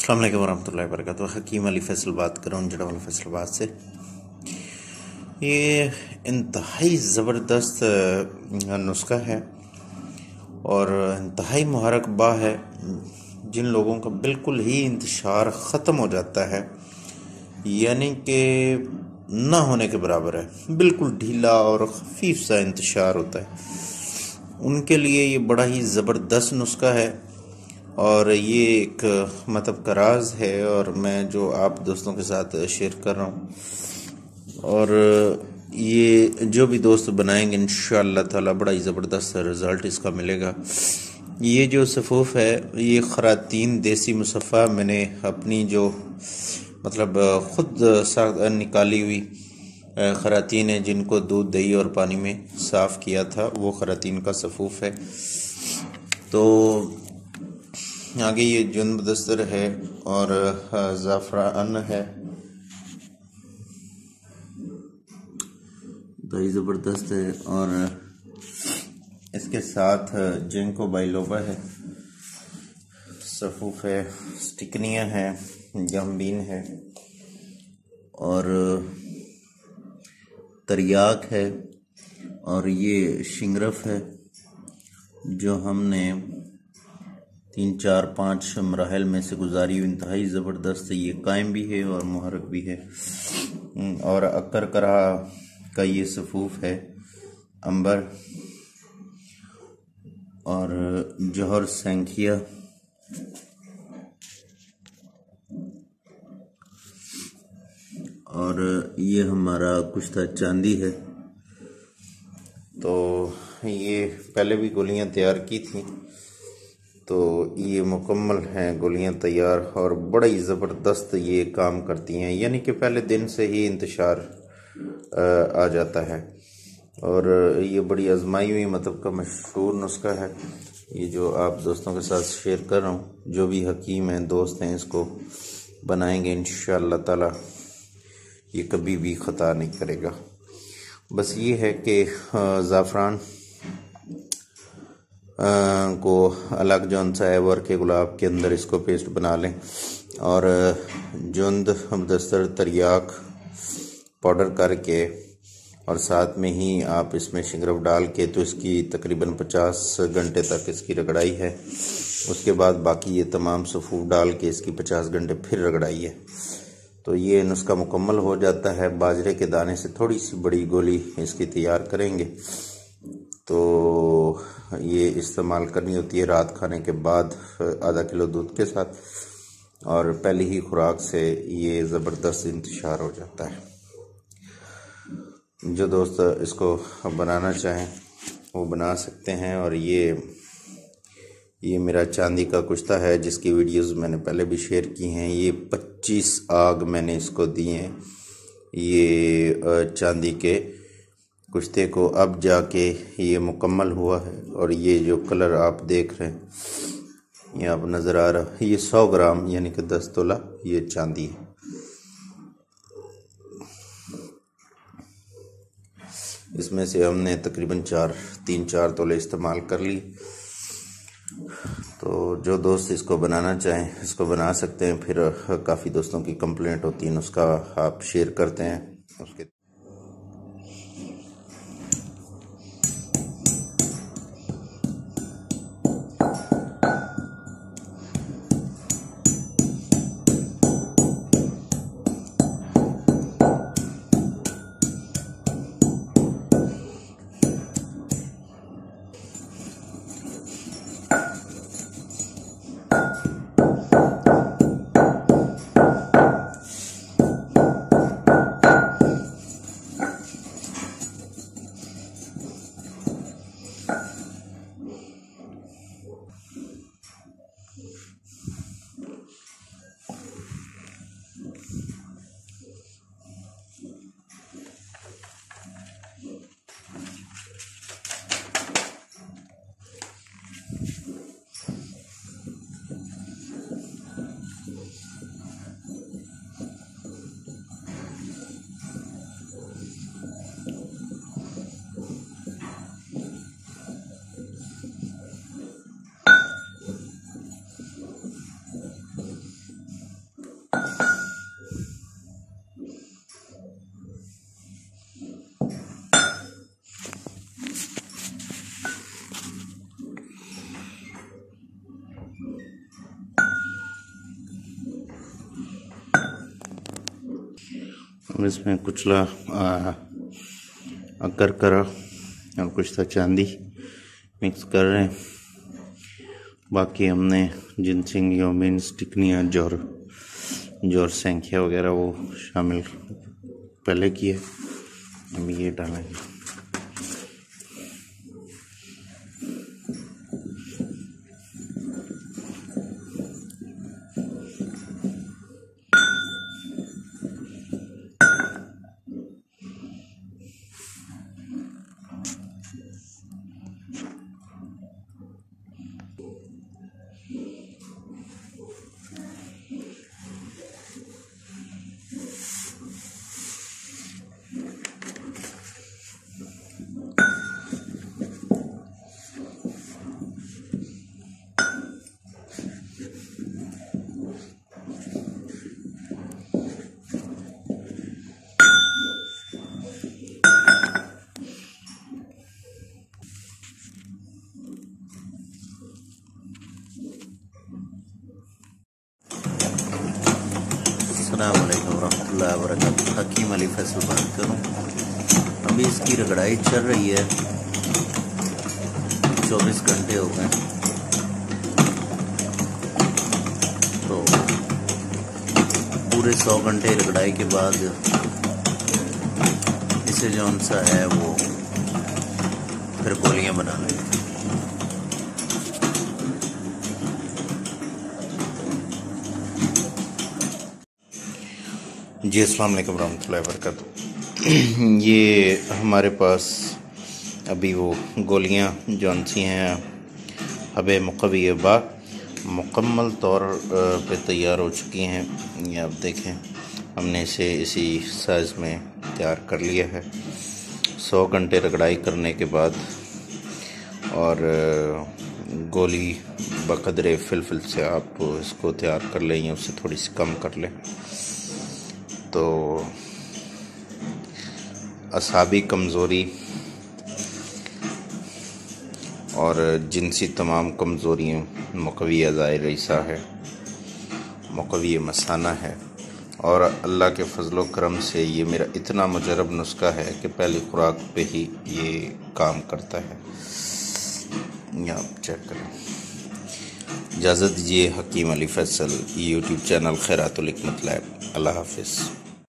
अस्सलाम वालेकुम वरहमतुल्लाहि वबरकातुहू। हकीम अली फैसल बात कर रहा हूँ जड़ा वाला फैसलाबाद से। ये इंतहाई ज़बरदस्त नुस्खा है और इंतहाई मुबारकबा है जिन लोगों का बिल्कुल ही इंतशार ख़त्म हो जाता है, यानी कि ना होने के बराबर है, बिल्कुल ढीला और खफीफ सा इंतशार होता है, उनके लिए ये बड़ा ही ज़बरदस्त नुस्खा है। और ये एक मतलब का राज है और मैं जो आप दोस्तों के साथ शेयर कर रहा हूँ, और ये जो भी दोस्त बनाएंगे इंशाअल्लाह ताला बड़ा ही ज़बरदस्त रिज़ल्ट इसका मिलेगा। ये जो सफ़ूफ़ है ये ख़रातीन देसी मुसफ़ा मैंने अपनी जो मतलब ख़ुद निकाली हुई ख़रातीन है जिनको दूध दही और पानी में साफ़ किया था, वो ख़रातीन का सफ़ूफ़ है। तो आगे ये जुन्ब दस्तर है और ज़ाफ़रान है, दही ज़बरदस्त है, और इसके साथ जिंको बाइलोबा है, सफ़ूफ़ है, स्टिकनियाँ हैं, जमबीन है और तरियाक है, और ये शिंगरफ है जो हमने 3-4-5 मराहल में से गुजारी हुई इंतहाई ज़बरदस्त। ये कायम भी है और मुहर्रक भी है। और अक्कर करा का ये सफ़ूफ़ है, अंबर और जौहर सैंखिया, और ये हमारा कुश्ता चांदी है। तो ये पहले भी गोलियां तैयार की थी, तो ये मुकम्मल हैं गोलियां तैयार और बड़ा ही ज़बरदस्त ये काम करती हैं, यानी कि पहले दिन से ही इंतशार आ जाता है। और ये बड़ी आजमाई हुई मतलब का मशहूर नुस्खा है, ये जो आप दोस्तों के साथ शेयर कर रहा हूँ। जो भी हकीम हैं, दोस्त हैं, इसको बनाएंगे इंशाअल्लाह ताला ये कभी भी ख़ता नहीं करेगा। बस ये है कि ज़ाफ़रान को अलग जौन सा है वर्क के गुलाब के अंदर इसको पेस्ट बना लें, और जुंद दस्तर तरियाक पाउडर करके और साथ में ही आप इसमें शिंगरफ डाल के, तो इसकी तकरीबन 50 घंटे तक इसकी रगड़ाई है। उसके बाद बाकी ये तमाम सफ़ूफ़ डाल के इसकी 50 घंटे फिर रगड़ाई है, तो ये नुस्खा मुकम्मल हो जाता है। बाजरे के दाने से थोड़ी सी बड़ी गोली इसकी तैयार करेंगे, तो ये इस्तेमाल करनी होती है रात खाने के बाद आधा किलो दूध के साथ, और पहली ही खुराक से ये ज़बरदस्त इंतशार हो जाता है। जो दोस्त इसको बनाना चाहें वो बना सकते हैं। और ये मेरा चांदी का कुश्ता है जिसकी वीडियोस मैंने पहले भी शेयर की हैं। ये 25 आग मैंने इसको दिए हैं ये चांदी के कुश्ते को, अब जाके ये मुकम्मल हुआ है। और ये जो कलर आप देख रहे हैं, ये आप नज़र आ रहा है, ये 100 ग्राम यानी कि 10 तोला ये चांदी है। इसमें से हमने तकरीबन 3-4 तोले इस्तेमाल कर ली। तो जो दोस्त इसको बनाना चाहें इसको बना सकते हैं। फिर काफ़ी दोस्तों की कंप्लेंट होती है, उसका आप शेयर करते हैं उसके हम इसमें कुचला करकरा और कुछ था चांदी मिक्स कर रहे हैं। बाकी हमने जिनसिंग, योमिन, टिकनिया, जोर संख्या वगैरह वो शामिल पहले किए। हम ये डालेंगे। अस्सलाम वालेकुम रहमतुल्लाहि व बरकातुहू। हकीम अली फैसल बात करूँ। अभी इसकी रगड़ाई चल रही है, 24 घंटे हो गए। तो पूरे 100 घंटे रगड़ाई के बाद इसे जौन सा है वो फिर गोलियां बना लेंगे। जी अस्सलाम वालेकुम रहमतुल्लाहि व बरकातुहू। ये हमारे पास अभी वो गोलियां जौन सी हैं हबे मुक़व्वी बा मुकम्मल तौर पे तैयार हो चुकी हैं। ये आप देखें, हमने इसे इसी साइज़ में तैयार कर लिया है 100 घंटे रगड़ाई करने के बाद। और गोली बकदरे फिलफिल से आप इसको तैयार कर लें या उससे थोड़ी सी कम कर लें तो असाबी कमज़ोरी और जिनसी तमाम कमज़ोरियों मुक़व्वी अज़ाए रईसा है, मुक़व्वी मसाना है। और अल्लाह के फ़ज़ल करम से ये मेरा इतना मुजरब नुस्खा है कि पहली खुराक पे ही ये काम करता है। यहाँ आप चेक करें। इजाज़त दीजिए। हकीम अली फैसल यूट्यूब चैनल खैरातुल हिकमत लैब। अल्लाह हाफ़िज़।